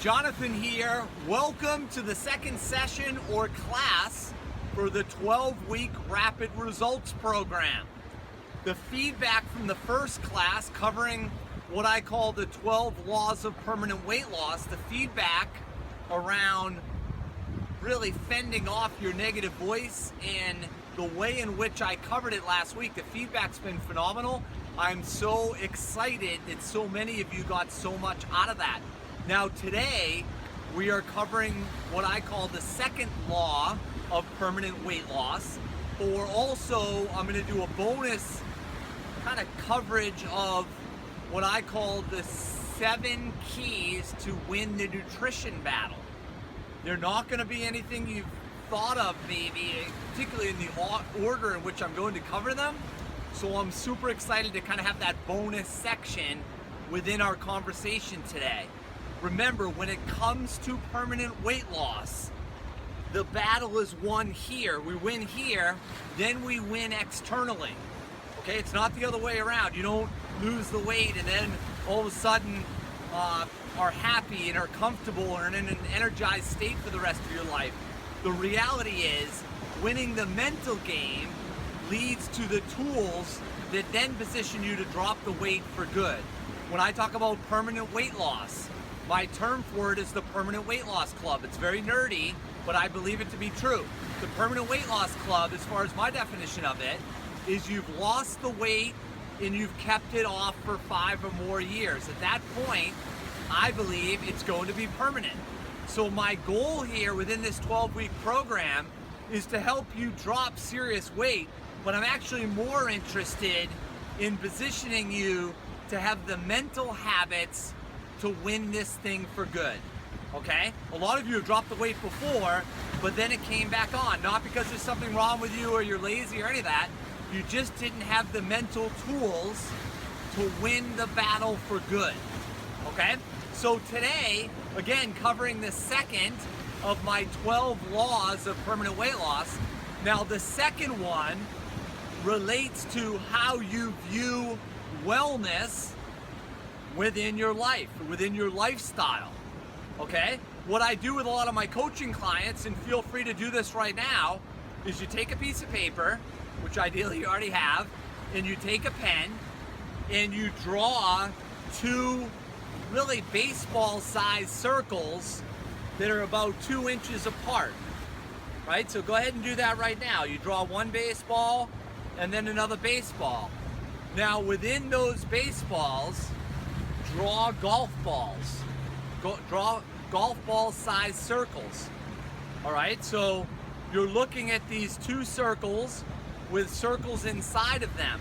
Jonathan here. Welcome to the second session or class for the 12-week Rapid Results Program. The feedback from the first class covering what I call the 12 laws of permanent weight loss, the feedback around really fending off your negative voice and the way in which I covered it last week, the feedback's been phenomenal. I'm so excited that so many of you got so much out of that. Now today, we are covering what I call the second law of permanent weight loss, or also I'm going to do a bonus kind of coverage of what I call the 7 keys to win the nutrition battle. They're not going to be anything you've thought of maybe, particularly in the order in which I'm going to cover them. So I'm super excited to kind of have that bonus section within our conversation today. Remember, when it comes to permanent weight loss, the battle is won here. We win here, then we win externally. Okay, it's not the other way around. You don't lose the weight and then all of a sudden are happy and are comfortable or in an energized state for the rest of your life. The reality is, winning the mental game leads to the tools that then position you to drop the weight for good. When I talk about permanent weight loss, my term for it is the Permanent Weight Loss Club. It's very nerdy, but I believe it to be true. The Permanent Weight Loss Club, as far as my definition of it, is you've lost the weight and you've kept it off for 5 or more years. At that point, I believe it's going to be permanent. So my goal here within this 12-week program is to help you drop serious weight, but I'm actually more interested in positioning you to have the mental habits to win this thing for good, okay? A lot of you have dropped the weight before, but then it came back on. Not because there's something wrong with you or you're lazy or any of that. You just didn't have the mental tools to win the battle for good, okay? So today, again, covering the second of my 12 laws of permanent weight loss. Now, the second one relates to how you view wellness within your life, within your lifestyle, okay? What I do with a lot of my coaching clients, and feel free to do this right now, is you take a piece of paper, which ideally you already have, and you take a pen, and you draw 2 really baseball-sized circles that are about 2 inches apart, right? So go ahead and do that right now. You draw one baseball, and then another baseball. Now, within those baseballs, draw golf balls. Draw golf ball sized circles. All right, so you're looking at these 2 circles with circles inside of them.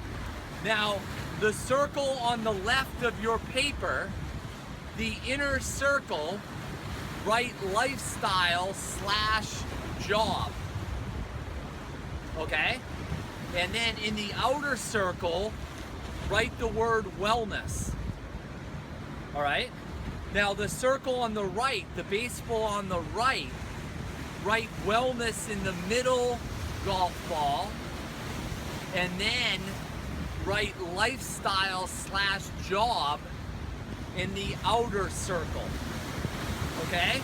Now, the circle on the left of your paper, the inner circle, write lifestyle / job. Okay? And then in the outer circle, write the word wellness. All right? Now the circle on the right, the baseball on the right, write wellness in the middle golf ball, and then write lifestyle / job in the outer circle. Okay?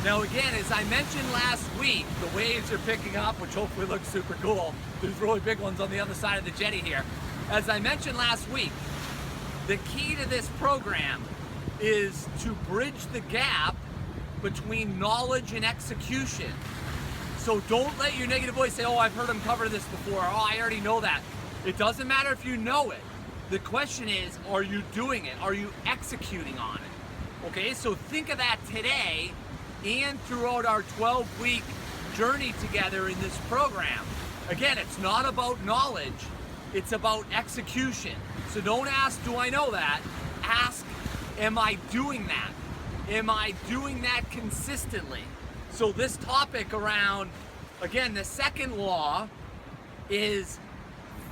Now again, as I mentioned last week, the waves are picking up, which hopefully looks super cool. There's really big ones on the other side of the jetty here. As I mentioned last week, the key to this program is to bridge the gap between knowledge and execution. So don't let your negative voice say, oh, I've heard him cover this before, oh, I already know that. It doesn't matter if you know it. The question is, are you doing it? Are you executing on it? Okay, so think of that today and throughout our 12-week journey together in this program. Again, it's not about knowledge, it's about execution. So don't ask, do I know that? Ask, am I doing that? Am I doing that consistently? So this topic around, again, the second law is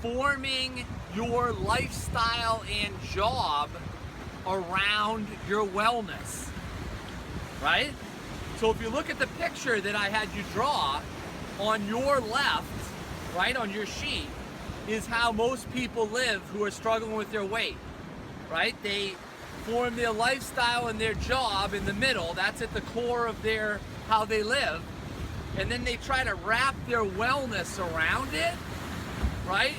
forming your lifestyle and job around your wellness, right? So if you look at the picture that I had you draw, on your left, right, on your sheet, is how most people live who are struggling with their weight, right? They form their lifestyle and their job in the middle. That's at the core of their how they live. And then they try to wrap their wellness around it, right?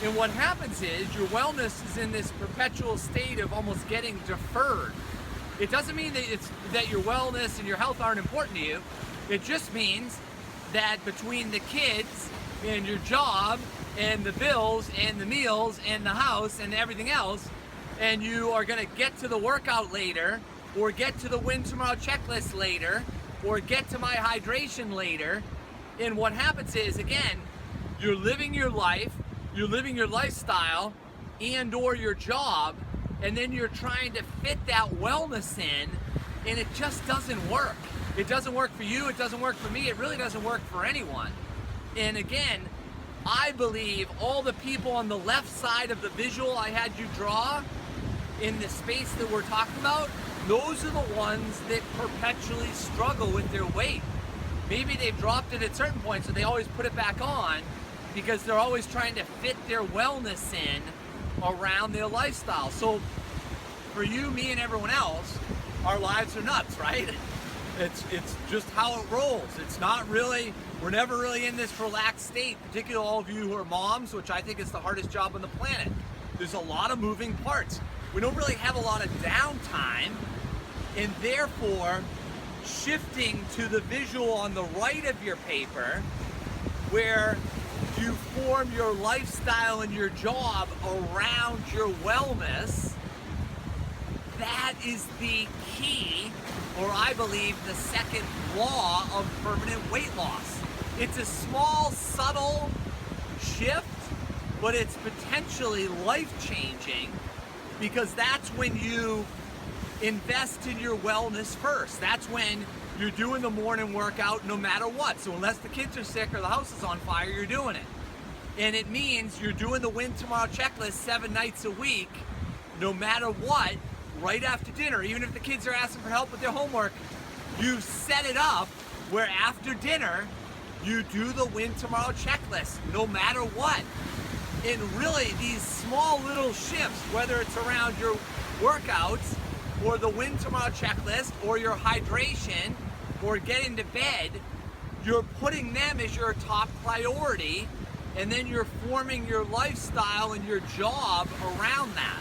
And what happens is your wellness is in this perpetual state of almost getting deferred. It doesn't mean that your wellness and your health aren't important to you. It just means that between the kids and your job and the bills and the meals and the house and everything else, and you are gonna get to the workout later, or get to the Win Tomorrow checklist later, or get to my hydration later, and what happens is, again, you're living your life, you're living your lifestyle and or your job, and then you're trying to fit that wellness in, and it just doesn't work. It doesn't work for you, it doesn't work for me, it really doesn't work for anyone. And again, I believe all the people on the left side of the visual I had you draw in the space that we're talking about, those are the ones that perpetually struggle with their weight. Maybe they've dropped it at certain points, so they always put it back on because they're always trying to fit their wellness in around their lifestyle. So for you, me, and everyone else, our lives are nuts, right? It's just how it rolls. It's not really, we're never really in this relaxed state, particularly all of you who are moms, which I think is the hardest job on the planet. There's a lot of moving parts. We don't really have a lot of downtime, and therefore shifting to the visual on the right of your paper where you form your lifestyle and your job around your wellness, that is the key, or I believe the second law of permanent weight loss. It's a small, subtle shift, but it's potentially life-changing because that's when you invest in your wellness first. That's when you're doing the morning workout no matter what. So unless the kids are sick or the house is on fire, you're doing it. And it means you're doing the Win Tomorrow checklist 7 nights a week, no matter what, right after dinner. Even if the kids are asking for help with their homework, you set it up where after dinner, you do the Win Tomorrow checklist, no matter what. And really, these small little shifts, whether it's around your workouts or the Win Tomorrow checklist or your hydration or getting to bed, you're putting them as your top priority, and then you're forming your lifestyle and your job around that.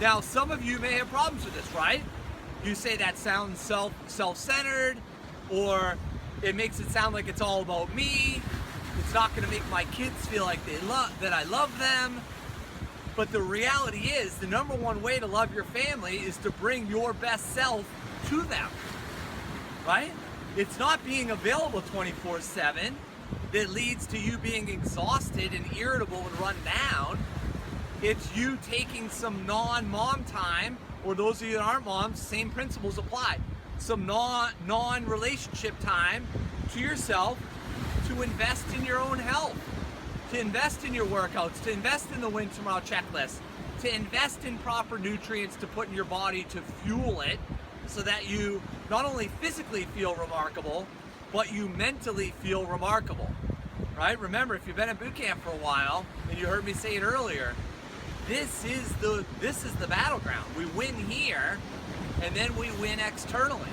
Now, some of you may have problems with this, right? You say that sounds self-centered, or it makes it sound like it's all about me. It's not going to make my kids feel like that I love them. But the reality is, the number one way to love your family is to bring your best self to them, right? It's not being available 24/7 that leads to you being exhausted and irritable and run down. It's you taking some non-mom time, or those of you that aren't moms, same principles apply. Some non-relationship time to yourself to invest in your own health, to invest in your workouts, to invest in the Win Tomorrow checklist, to invest in proper nutrients to put in your body to fuel it so that you not only physically feel remarkable, but you mentally feel remarkable, right? Remember, if you've been at boot camp for a while, and you heard me say it earlier, this is the battleground. We win here, and then we win externally,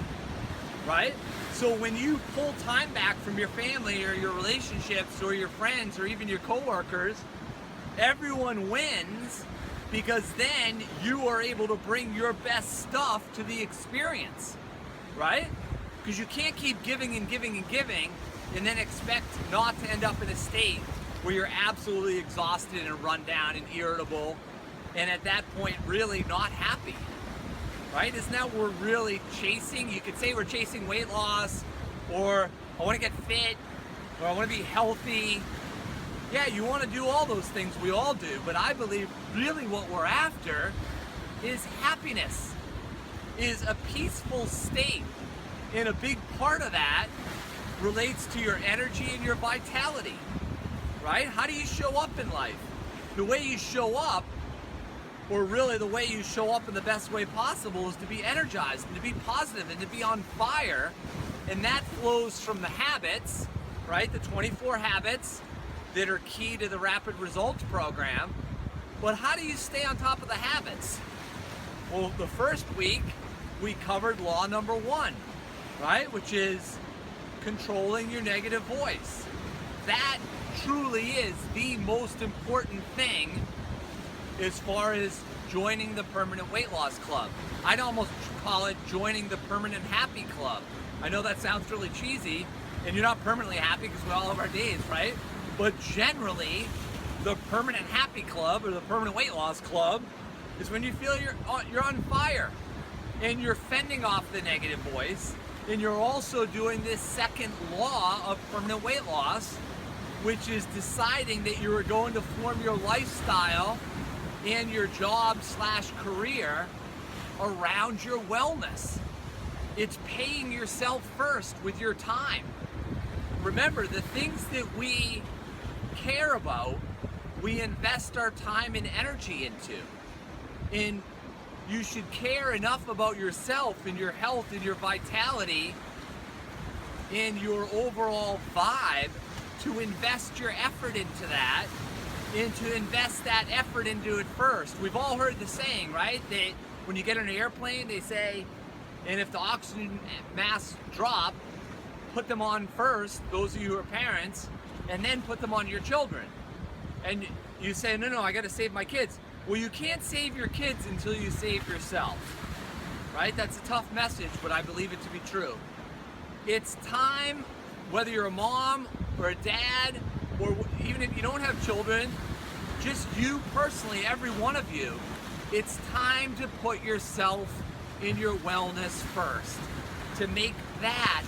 right? So when you pull time back from your family or your relationships or your friends or even your coworkers, everyone wins because then you are able to bring your best stuff to the experience, right? Because you can't keep giving and giving and giving and then expect not to end up in a state where you're absolutely exhausted and run down and irritable, and at that point really not happy. Right? Isn't that what we're really chasing? You could say we're chasing weight loss, or I want to get fit, or I want to be healthy. Yeah, you want to do all those things, we all do, but I believe really what we're after is happiness, is a peaceful state. And a big part of that relates to your energy and your vitality, right? How do you show up in life? The way you show up, or really the way you show up in the best way possible, is to be energized and to be positive and to be on fire. And that flows from the habits, right? The 24 habits that are key to the Rapid Results program. But how do you stay on top of the habits? Well, the first week we covered law number 1, right? Which is controlling your negative voice. That truly is the most important thing as far as joining the Permanent Weight Loss Club. I'd almost call it joining the Permanent Happy Club. I know that sounds really cheesy, and you're not permanently happy because we all have our days, right? But generally, the Permanent Happy Club or the Permanent Weight Loss Club is when you feel you're on fire and you're fending off the negative voice, and you're also doing this second law of permanent weight loss, which is deciding that you are going to form your lifestyle and your job/career around your wellness. It's paying yourself first with your time. Remember, the things that we care about, we invest our time and energy into. And you should care enough about yourself and your health and your vitality and your overall vibe to invest your effort into that and to invest that effort into it first. We've all heard the saying, right? That when you get on an airplane, they say, and if the oxygen masks drop, put them on first, those of you who are parents, and then put them on your children. And you say, no, I gotta save my kids. Well, you can't save your kids until you save yourself, right? That's a tough message, but I believe it to be true. It's time, whether you're a mom or a dad, or even if you don't have children, just you personally, every one of you, it's time to put yourself in your wellness first, to make that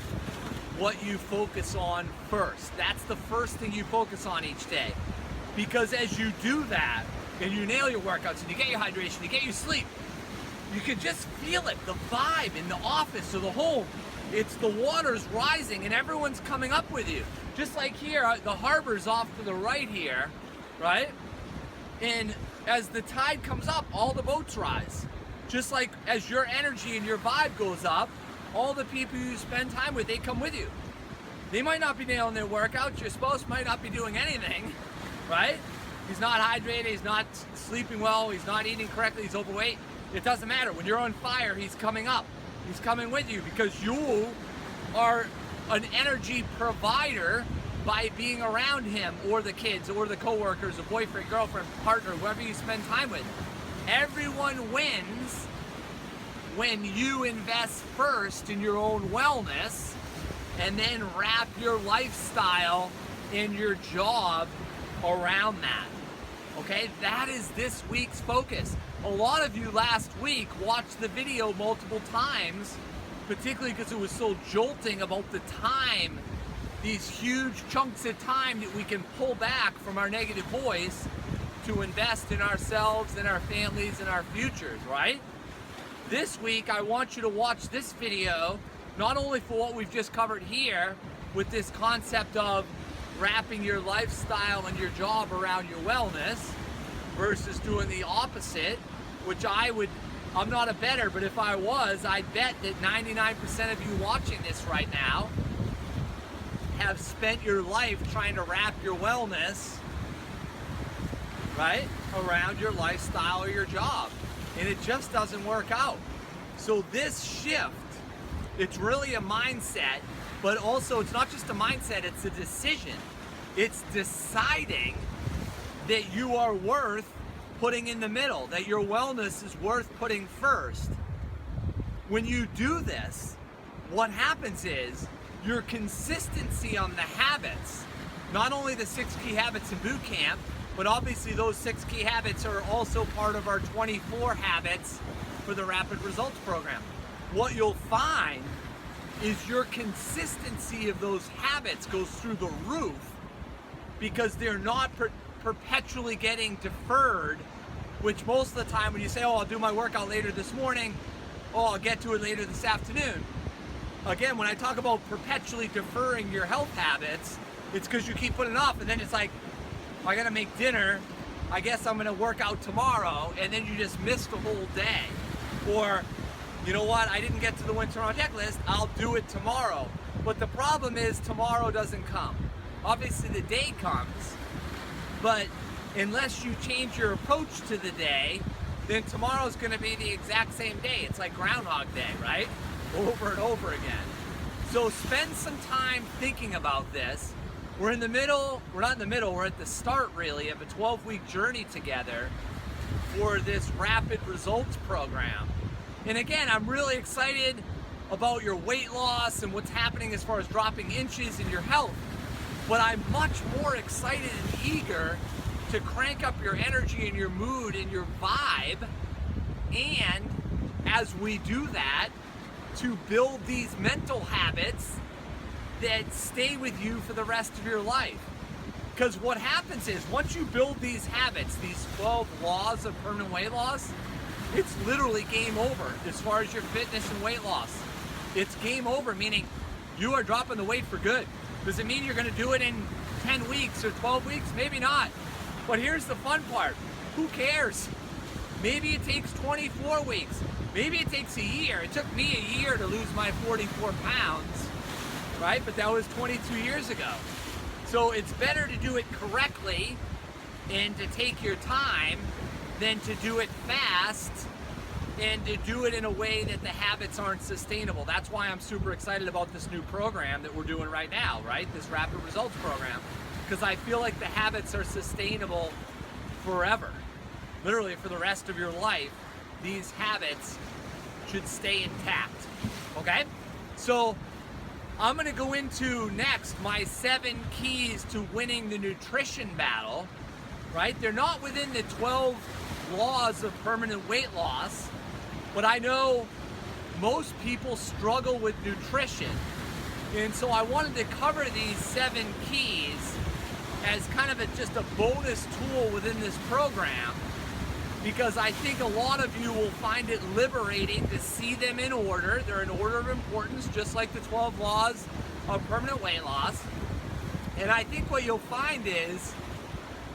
what you focus on first. That's the first thing you focus on each day. Because as you do that, and you nail your workouts, and you get your hydration, you get your sleep, you can just feel it, the vibe in the office or the home. It's the water's rising and everyone's coming up with you. Just like here, the harbor's off to the right here, right? And as the tide comes up, all the boats rise. Just like as your energy and your vibe goes up, all the people you spend time with, they come with you. They might not be nailing their workouts, your spouse might not be doing anything, right? He's not hydrated, he's not sleeping well, he's not eating correctly, he's overweight. It doesn't matter. When you're on fire, he's coming up. He's coming with you because you are an energy provider by being around him or the kids or the coworkers, a boyfriend, girlfriend, partner, whoever you spend time with. Everyone wins when you invest first in your own wellness and then wrap your lifestyle and your job around that. Okay, that is this week's focus. A lot of you last week watched the video multiple times, particularly because it was so jolting about the time, these huge chunks of time that we can pull back from our negative voice to invest in ourselves and our families and our futures, right? This week, I want you to watch this video, not only for what we've just covered here, with this concept of wrapping your lifestyle and your job around your wellness versus doing the opposite, which I'm not a bettor, but if I was, I'd bet that 99% of you watching this right now have spent your life trying to wrap your wellness, right, around your lifestyle or your job. And it just doesn't work out. So this shift, it's really a mindset, but also it's not just a mindset, it's a decision. It's deciding that you are worth putting in the middle, that your wellness is worth putting first. When you do this, what happens is your consistency on the habits, not only the 6 key habits in boot camp, but obviously those 6 key habits are also part of our 24 habits for the Rapid Results program. What you'll find is your consistency of those habits goes through the roof because they're not perpetually getting deferred, which most of the time when you say, oh, I'll do my workout later this morning, oh, I'll get to it later this afternoon. Again, when I talk about perpetually deferring your health habits, it's because you keep putting it off, and then it's like, I gotta make dinner, I guess I'm gonna work out tomorrow, and then you just missed the whole day. Or, you know what, I didn't get to the winter on checklist, I'll do it tomorrow. But the problem is tomorrow doesn't come. Obviously the day comes, but unless you change your approach to the day, then tomorrow's going to be the exact same day. It's like Groundhog Day, right? Over and over again. So spend some time thinking about this. We're in the middle, we're not in the middle, we're at the start really of a 12-week journey together for this rapid results program. And again, I'm really excited about your weight loss and what's happening as far as dropping inches in your health. But I'm much more excited and eager to crank up your energy and your mood and your vibe. And as we do that, to build these mental habits that stay with you for the rest of your life. Because what happens is, once you build these habits, these 12 laws of permanent weight loss, it's literally game over as far as your fitness and weight loss. It's game over, meaning you are dropping the weight for good. Does it mean you're gonna do it in 10 weeks or 12 weeks? Maybe not. But here's the fun part. Who cares? Maybe it takes 24 weeks. Maybe it takes a year. It took me a year to lose my 44 pounds, right? But that was 22 years ago. So it's better to do it correctly and to take your time than to do it fast and to do it in a way that the habits aren't sustainable. That's why I'm super excited about this new program that we're doing right now, right? This rapid results program, because I feel like the habits are sustainable forever. Literally for the rest of your life, these habits should stay intact, okay? So I'm gonna go into next my 7 keys to winning the nutrition battle, right? They're not within the 12 laws of permanent weight loss, but I know most people struggle with nutrition. And so I wanted to cover these 7 keys as kind of just a bonus tool within this program, because I think a lot of you will find it liberating to see them in order. They're in order of importance, just like the 12 laws of permanent weight loss. And I think what you'll find is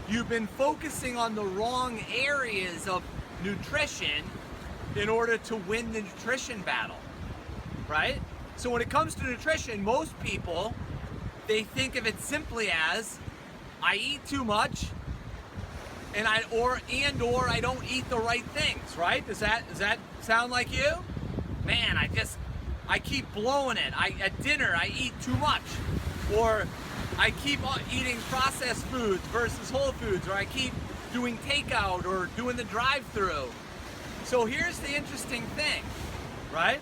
you've been focusing on the wrong areas of nutrition in order to win the nutrition battle, right? So when it comes to nutrition, most people, they think of it simply as, I eat too much, and I don't eat the right things, right? Does that sound like you? Man, I keep blowing it. At dinner I eat too much, or I keep eating processed foods versus whole foods, or I keep doing takeout or doing the drive-through. So here's the interesting thing, right?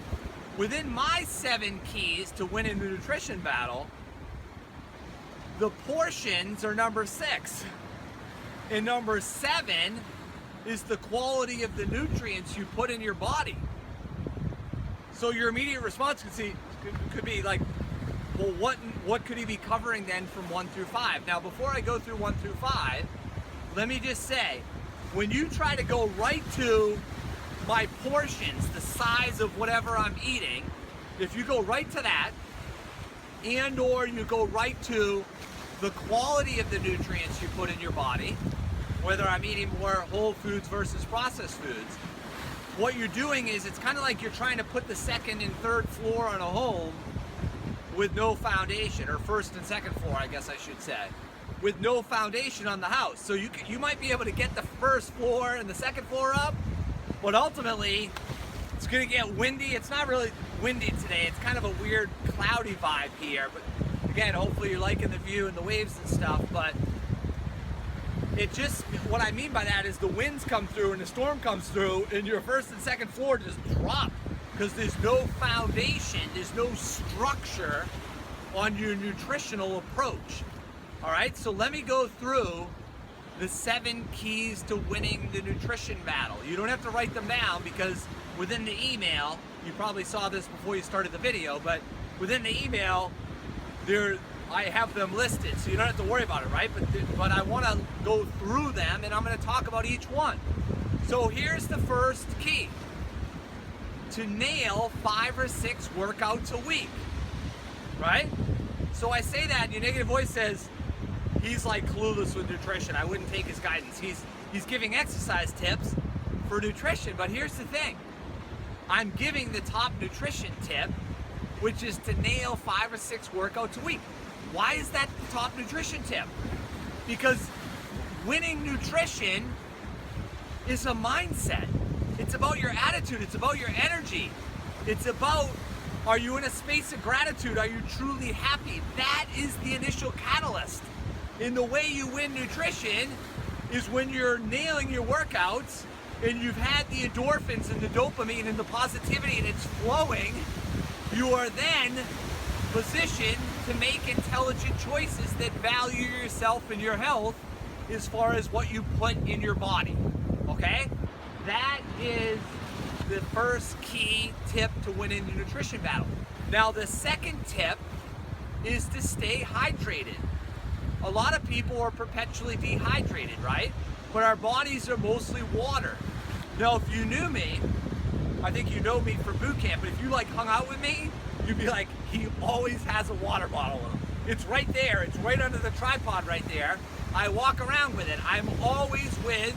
Within my 7 keys to winning the nutrition battle, the portions are number 6. And number 7 is the quality of the nutrients you put in your body. So your immediate response could be like, well, what could he be covering then from 1 through 5? Now, before I go through 1 through 5, let me just say, when you try to go right to my portions, the size of whatever I'm eating, if you go right to that, and or you go right to the quality of the nutrients you put in your body, whether I'm eating more whole foods versus processed foods, what you're doing is, it's kind of like you're trying to put the 2nd and 3rd floor on a home with no foundation, or 1st and 2nd floor, I guess I should say, with no foundation on the house. So you might be able to get the 1st floor and the 2nd floor up, but ultimately it's gonna get windy. It's not really windy today. It's kind of a weird cloudy vibe here, but again, hopefully you're liking the view and the waves and stuff. But what I mean by that is the winds come through and the storm comes through and your 1st and 2nd floor just drop, because there's no foundation, there's no structure on your nutritional approach. All right, so let me go through the 7 keys to winning the nutrition battle. You don't have to write them down, because within the email, you probably saw this before you started the video, but within the email, I have them listed, so you don't have to worry about it, right? But I want to go through them, and I'm going to talk about each one. So here's the first key: to nail 5 or 6 workouts a week, right? So I say that, and your negative voice says, he's like clueless with nutrition. I wouldn't take his guidance. He's giving exercise tips for nutrition, but here's the thing. I'm giving the top nutrition tip, which is to nail 5 or 6 workouts a week. Why is that the top nutrition tip? Because winning nutrition is a mindset. It's about your attitude. It's about your energy. It's about, are you in a space of gratitude? Are you truly happy? That is the initial catalyst. And the way you win nutrition is when you're nailing your workouts and you've had the endorphins and the dopamine and the positivity and it's flowing, you are then positioned to make intelligent choices that value yourself and your health as far as what you put in your body, okay? That is the first key tip to winning the nutrition battle. Now, the second tip is to stay hydrated. A lot of people are perpetually dehydrated, right? But our bodies are mostly water. Now, if you knew me, I think you know me from boot camp, but if you hung out with me, you'd be like, he always has a water bottle with him. It's right there, it's right under the tripod right there. I walk around with it. I'm always with,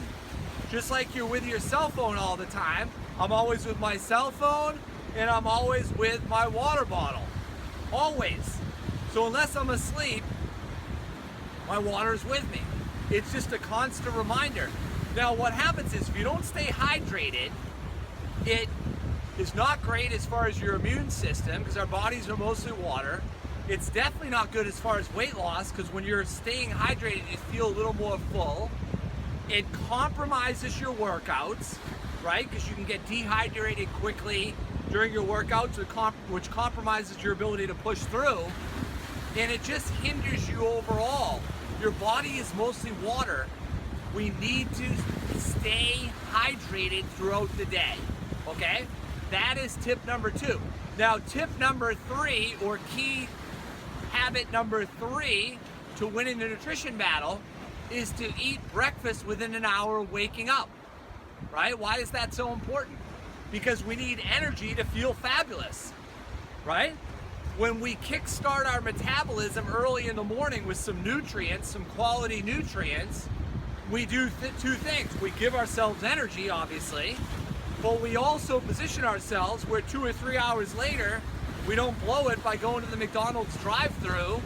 just like you're with your cell phone all the time, I'm always with my cell phone and I'm always with my water bottle. Always. So unless I'm asleep, my water's with me. It's just a constant reminder. Now what happens is if you don't stay hydrated, it is not great as far as your immune system because our bodies are mostly water. It's definitely not good as far as weight loss because when you're staying hydrated, you feel a little more full. It compromises your workouts, right? Because you can get dehydrated quickly during your workouts, which compromises your ability to push through. And it just hinders you overall. Your body is mostly water. We need to stay hydrated throughout the day, okay? That is tip number 2. Now, tip number 3, or key habit number 3 to winning the nutrition battle is to eat breakfast within an hour of waking up, right? Why is that so important? Because we need energy to feel fabulous, right? When we kickstart our metabolism early in the morning with some nutrients, some quality nutrients, we do two things. We give ourselves energy, obviously, but we also position ourselves where 2 or 3 hours later, we don't blow it by going to the McDonald's drive-thru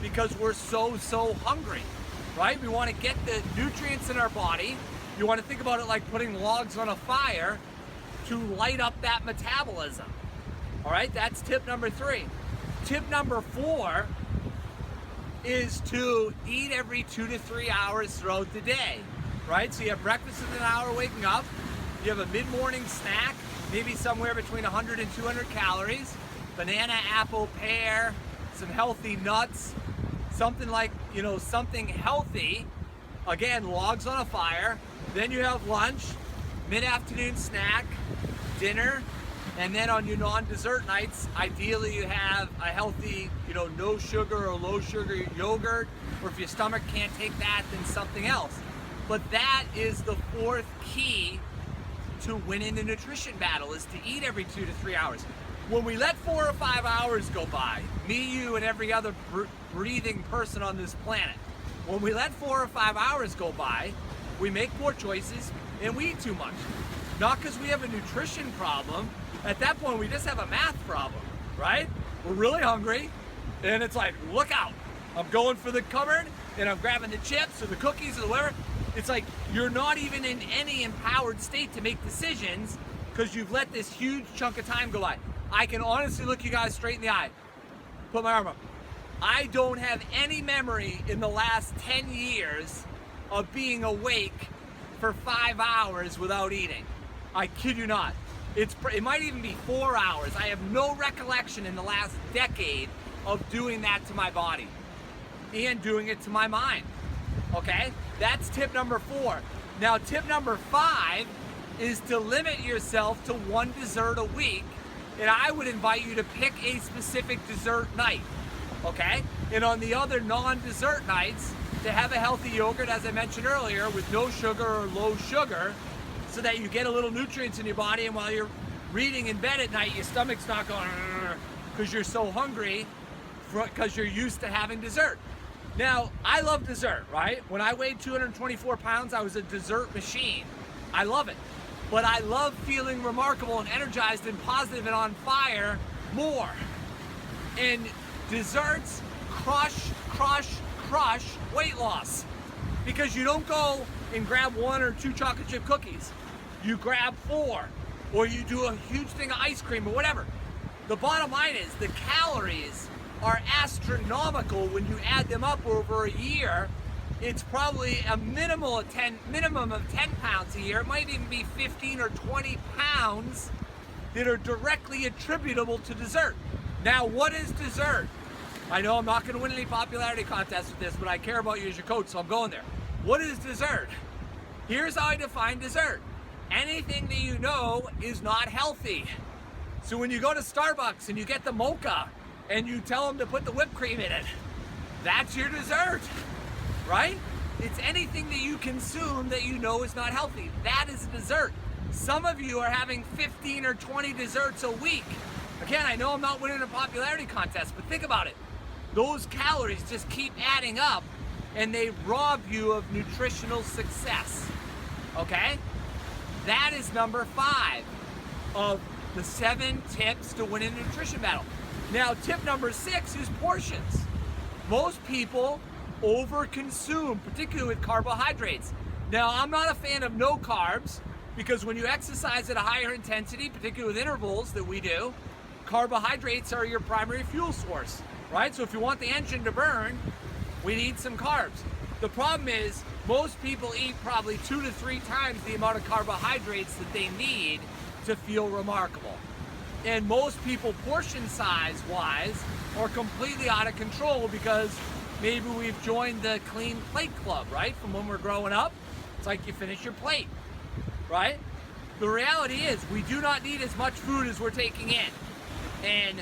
because we're so hungry, right? We want to get the nutrients in our body. You want to think about it like putting logs on a fire to light up that metabolism. All right, that's tip number 3. Tip number 4 is to eat every 2 to 3 hours throughout the day, right? So you have breakfast in an hour waking up, you have a mid-morning snack, maybe somewhere between 100 and 200 calories, banana, apple, pear, some healthy nuts, something like, something healthy, again, logs on a fire. Then you have lunch, mid-afternoon snack, dinner, and then on your non-dessert nights, ideally you have a healthy, no sugar or low sugar yogurt, or if your stomach can't take that, then something else. But that is the 4th key to winning the nutrition battle, is to eat every 2 to 3 hours. When we let 4 or 5 hours go by, me, you, and every other breathing person on this planet, when we let 4 or 5 hours go by, we make poor choices and we eat too much. Not because we have a nutrition problem. At that point, we just have a math problem, right? We're really hungry, and it's like, look out. I'm going for the cupboard, and I'm grabbing the chips or the cookies or whatever. It's like you're not even in any empowered state to make decisions because you've let this huge chunk of time go by. I can honestly look you guys straight in the eye. Put my arm up. I don't have any memory in the last 10 years of being awake for 5 hours without eating. I kid you not. It might even be 4 hours. I have no recollection in the last decade of doing that to my body and doing it to my mind, okay? That's tip number 4. Now, tip number 5 is to limit yourself to 1 dessert a week, and I would invite you to pick a specific dessert night, okay? And on the other non-dessert nights, to have a healthy yogurt, as I mentioned earlier, with no sugar or low sugar, so that you get a little nutrients in your body, and while you're reading in bed at night, your stomach's not going because you're so hungry because you're used to having dessert. Now, I love dessert, right? When I weighed 224 pounds, I was a dessert machine. I love it. But I love feeling remarkable and energized and positive and on fire more. And desserts crush weight loss. Because you don't go and grab 1 or 2 chocolate chip cookies. you grab 4, or you do a huge thing of ice cream or whatever. The bottom line is the calories are astronomical when you add them up over a year. It's probably a minimum of 10 pounds a year. It might even be 15 or 20 pounds that are directly attributable to dessert. Now, what is dessert? I know I'm not going to win any popularity contests with this, but I care about you as your coach, so I'm going there. What is dessert? Here's how I define dessert. Anything that you know is not healthy. So when you go to Starbucks and you get the mocha and you tell them to put the whipped cream in it, that's your dessert, right? It's anything that you consume that you know is not healthy. That is a dessert. Some of you are having 15 or 20 desserts a week. Again, I know I'm not winning a popularity contest, but think about it. Those calories just keep adding up and they rob you of nutritional success, okay? That is number 5 of the 7 tips to win a nutrition battle. Now, tip number 6 is portions. Most people overconsume, particularly with carbohydrates. Now, I'm not a fan of no carbs because when you exercise at a higher intensity, particularly with intervals that we do, carbohydrates are your primary fuel source, right? So if you want the engine to burn, we need some carbs. The problem is most people eat probably 2 to 3 times the amount of carbohydrates that they need to feel remarkable. And most people, portion size wise, are completely out of control because maybe we've joined the clean plate club, right? From when we're growing up, it's like you finish your plate, right? The reality is we do not need as much food as we're taking in. And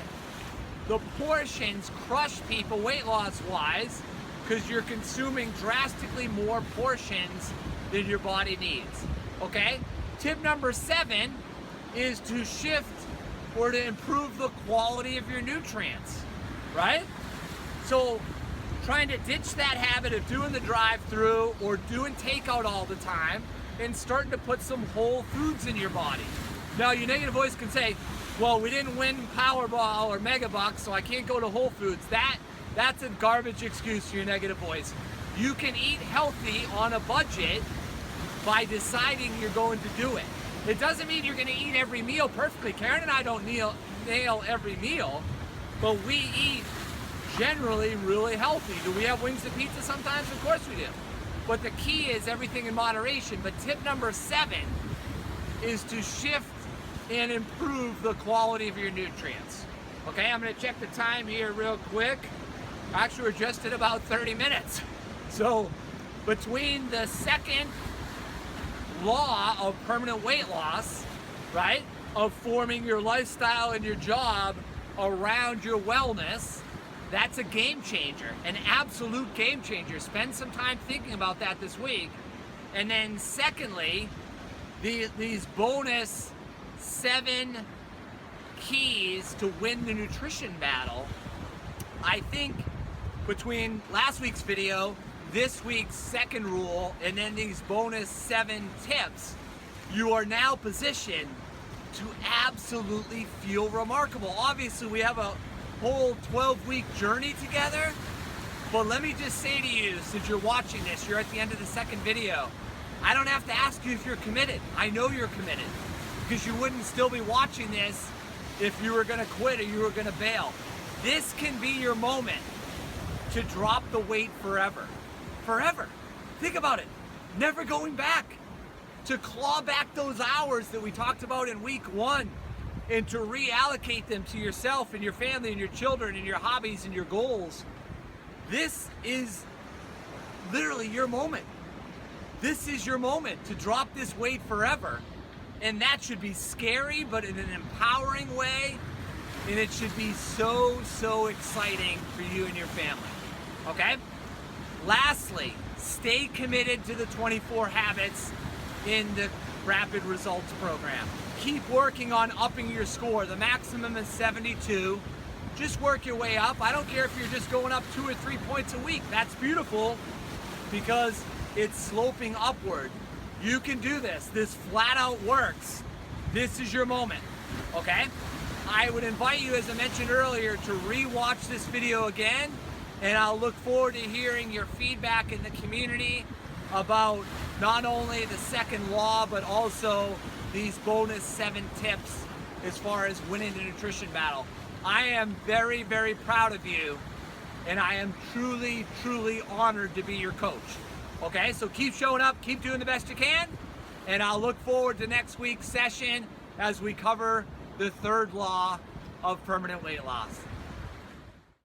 the portions crush people weight loss wise because you're consuming drastically more portions than your body needs, okay? Tip number 7 is to shift or to improve the quality of your nutrients, right? So trying to ditch that habit of doing the drive-through or doing takeout all the time and starting to put some whole foods in your body. Now, your negative voice can say, well, we didn't win Powerball or Megabucks, so I can't go to Whole Foods. That's a garbage excuse for your negative voice. You can eat healthy on a budget by deciding you're going to do it. It doesn't mean you're going to eat every meal perfectly. Karen and I don't nail every meal, but we eat generally really healthy. Do we have wings and pizza sometimes? Of course we do. But the key is everything in moderation. But tip number 7 is to shift and improve the quality of your nutrients. Okay, I'm going to check the time here real quick. Actually, we're just at about 30 minutes. So between the second law of permanent weight loss, right, of forming your lifestyle and your job around your wellness, that's a game changer, an absolute game changer. Spend some time thinking about that this week. And then secondly, these bonus 7 keys to win the nutrition battle. I think between last week's video, this week's second rule, and then these bonus 7 tips, you are now positioned to absolutely feel remarkable. Obviously, we have a whole 12-week journey together, but let me just say to you, since you're watching this, you're at the end of the second video, I don't have to ask you if you're committed. I know you're committed, because you wouldn't still be watching this if you were gonna quit or you were gonna bail. This can be your moment to drop the weight forever. Forever. Think about it. Never going back. To claw back those hours that we talked about in week 1 and to reallocate them to yourself and your family and your children and your hobbies and your goals. This is literally your moment. This is your moment to drop this weight forever. And that should be scary, but in an empowering way. And it should be so, so exciting for you and your family. Okay? Lastly, stay committed to the 24 habits in the Rapid Results program. Keep working on upping your score. The maximum is 72. Just work your way up. I don't care if you're just going up 2 or 3 points a week. That's beautiful because it's sloping upward. You can do this. This flat out works. This is your moment, okay? I would invite you, as I mentioned earlier, to re-watch this video again, and I'll look forward to hearing your feedback in the community about not only the second law, but also these bonus 7 tips as far as winning the nutrition battle. I am very, very proud of you, and I am truly, truly honored to be your coach. Okay, so keep showing up, keep doing the best you can, and I'll look forward to next week's session as we cover the 3rd law of permanent weight loss.